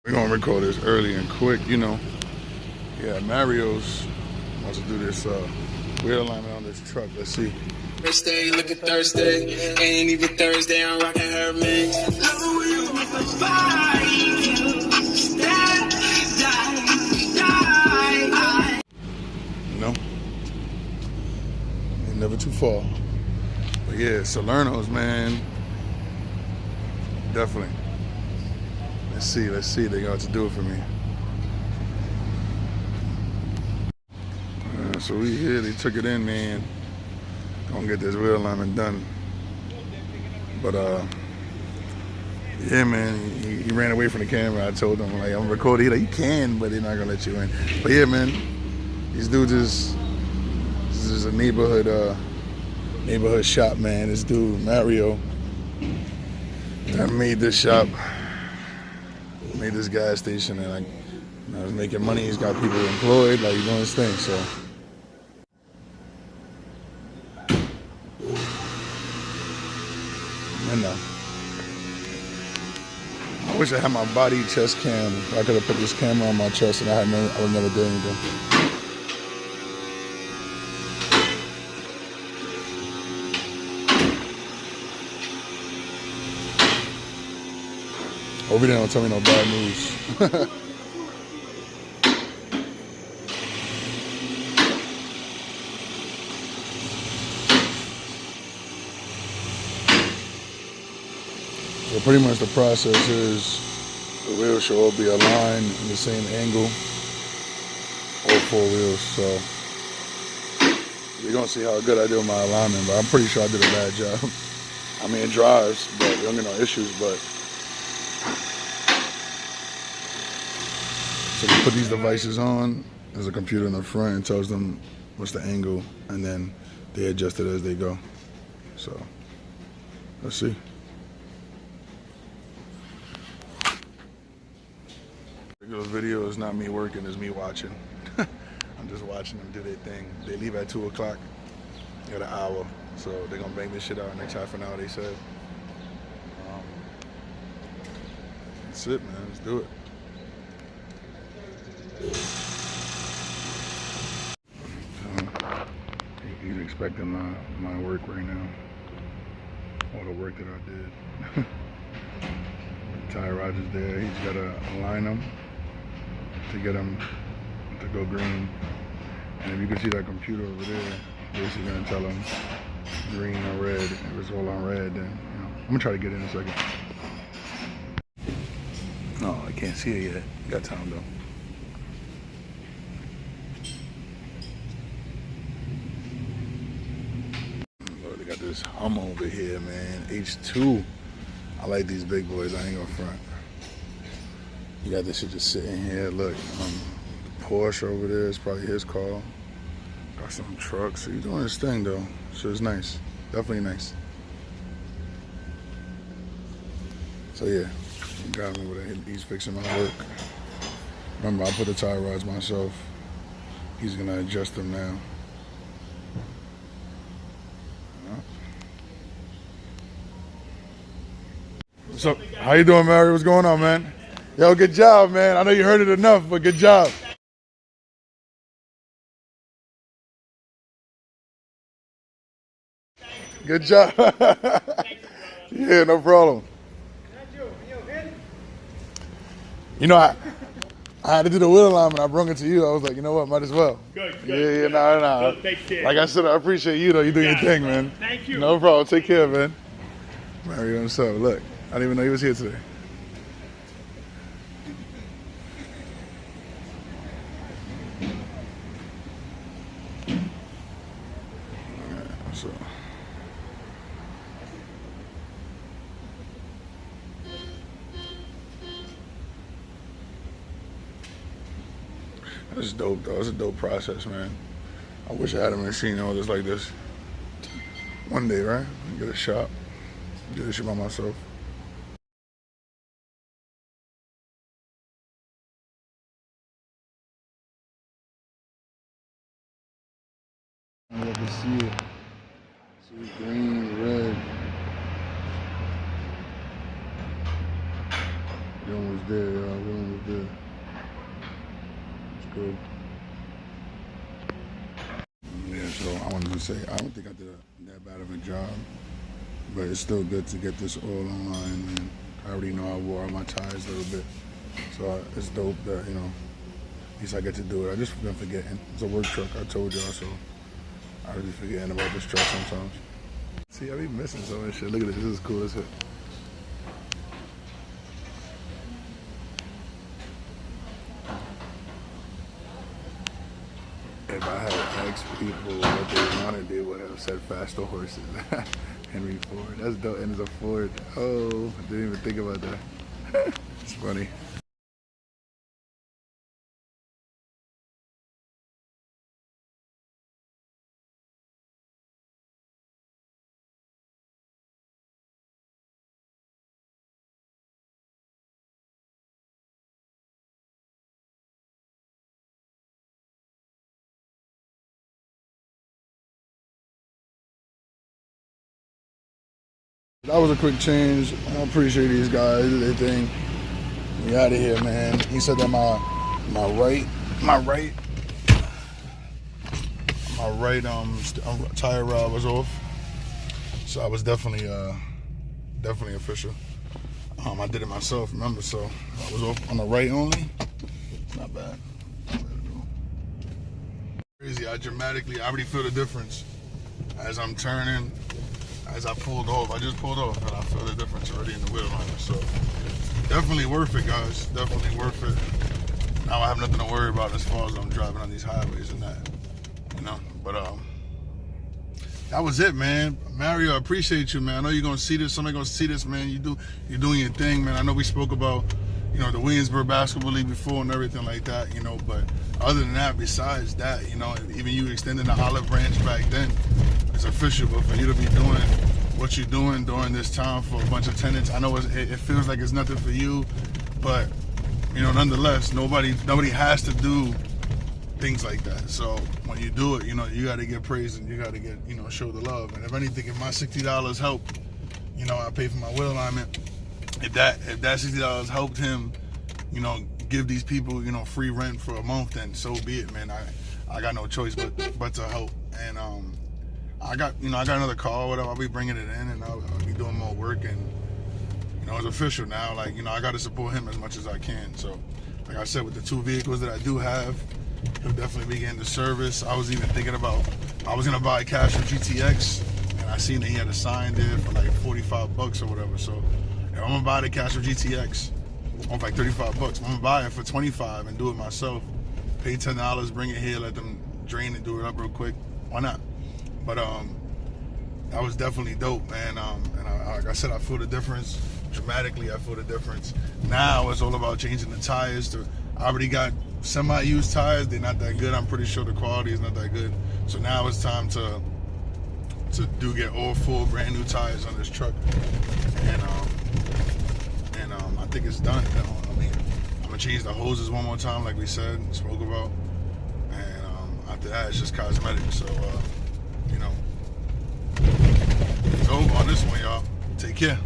We're gonna record this early and quick, you know. Yeah, Mario's wants to do this wheel alignment on this truck. Let's see. Thursday, look at Thursday. Ain't even Thursday, I'm rocking her mix. You know? Ain't never too far. But yeah, Salerno's, man. Definitely. Let's see. They got to do it for me. So we here, they took it in, man. Gonna get this wheel alignment done. But yeah, man, he ran away from the camera. I told him, like, I'm recording. He's like, you can, but they're not gonna let you in. But yeah, man, these dudes this is a neighborhood shop, man. This dude, Mario, that made this shop, made this gas station, and like, you know, he's making money. He's got people employed, like, he's doing his thing, so. I know. I wish I had my body chest cam. I could have put this camera on my chest and I would never do anything. Hope you don't tell me no bad news. So pretty much the process is the wheels should all be aligned in the same angle, all four wheels. So we're gonna see how good I do with my alignment, but I'm pretty sure I did a bad job. I mean, it drives, but we don't get no issues. But so we put these devices on. There's a computer in the front and tells them what's the angle, and then they adjust it as they go. So let's see. This video is not me working, it's me watching. I'm just watching them do their thing. They leave at 2 o'clock. They got an hour, so they're gonna bang this shit out next half an hour, they said. That's it, man. Let's do it. He's expecting my work right now. All the work that I did. Ty Rogers there. He's got to align them to get them to go green. And if you can see that computer over there, basically gonna tell them green or red. If it's all on red, then, you know, I'm gonna try to get in a second. No, I can't see it yet. Got time though. Lord, they got this Hum over here, man. H2. I like these big boys. I ain't gonna front. You got this shit just sitting here. Look, Porsche over there is probably his car. Got some trucks. He's doing his thing though. Shit's nice. Definitely nice. So yeah, got him over there. He's fixing my work. Remember, I put the tie rods myself. He's gonna adjust them now. So, how you doing, Mario? What's going on, man? Yo, good job, man. I know you heard it enough, but good job. Good job. Yeah, no problem. You know, I had to do the wheel alignment. I brought it to you. I was like, you know what? Might as well. Good. Yeah, no. Take care. Like I said, I appreciate you, though. You doing your thing, man. Thank you. No problem. Take care, man. Mario himself. Look, I didn't even know he was here today. So. That's dope, though. It's a dope process, man. I wish I had a machine all just like this. One day, right? Get a shop. Do this shit by myself. I love to see it. See green, red. You're almost there, y'all. cool. Yeah, so I wanted to say, I don't think I did that bad of a job, but it's still good to get this all online, man. I already know I wore out my tires a little bit, so it's dope that, you know, at least I get to do it. I just been forgetting. It's a work truck, I told y'all, so I was just forgetting about this truck sometimes. See, I be missing so much shit. Look at this, this is cool as hell. If I had asked people what they wanted, they would have said faster horses. Henry Ford. That's dope. And it's a Ford. Oh, I didn't even think about that. It's funny. That was a quick change. I appreciate these guys. They did their thing. We out of here, man. He said that my right tire rod was off. So I was definitely official. I did it myself, remember? So I was off on the right only. Not bad. Crazy. I already feel the difference as I'm turning. As I pulled off, I just pulled off, and I feel the difference already in the wheel liner. So definitely worth it, guys. Definitely worth it. Now I have nothing to worry about as far as I'm driving on these highways and that, you know. But that was it, man. Mario, I appreciate you, man. I know you're gonna see this. Somebody gonna see this, man. You're doing your thing, man. I know we spoke about, you know, the Williamsburg basketball league before and everything like that, you know. But other than that, besides that, you know, even you extending the olive branch back then, it's official. But for you to be doing what you're doing during this time for a bunch of tenants, I know it feels like it's nothing for you, but you know, nonetheless, nobody has to do things like that. So when you do it, you know, you got to get praised and you got to get, you know, show the love. And if anything, if my $60 helped, you know, I pay for my wheel alignment. If that $60 helped him, you know, give these people, you know, free rent for a month, then so be it, man. I got no choice but to help. And I got another car, whatever. I'll be bringing it in, and I'll be doing more work, and you know, it's official now. Like, you know, I got to support him as much as I can. So, like I said, with the 2 vehicles that I do have, he'll definitely be getting the service. I was even thinking about, I was gonna buy a Castro GTX, and I seen that he had a sign there for like $45 or whatever. So, if I'm gonna buy the Castro GTX, on like $35, I'm gonna buy it for $25 and do it myself. Pay $10, bring it here, let them drain it, do it up real quick. Why not? But that was definitely dope, man. And like I said, I feel the difference. Dramatically, I feel the difference. Now it's all about changing the tires. I already got semi-used tires. They're not that good. I'm pretty sure the quality is not that good. So now it's time to get all full brand new tires on this truck. And I think it's done. You know? I mean, I'm gonna change the hoses one more time, like we said and spoke about. And after that, it's just cosmetic. So you know, it's over on this one, y'all. Take care.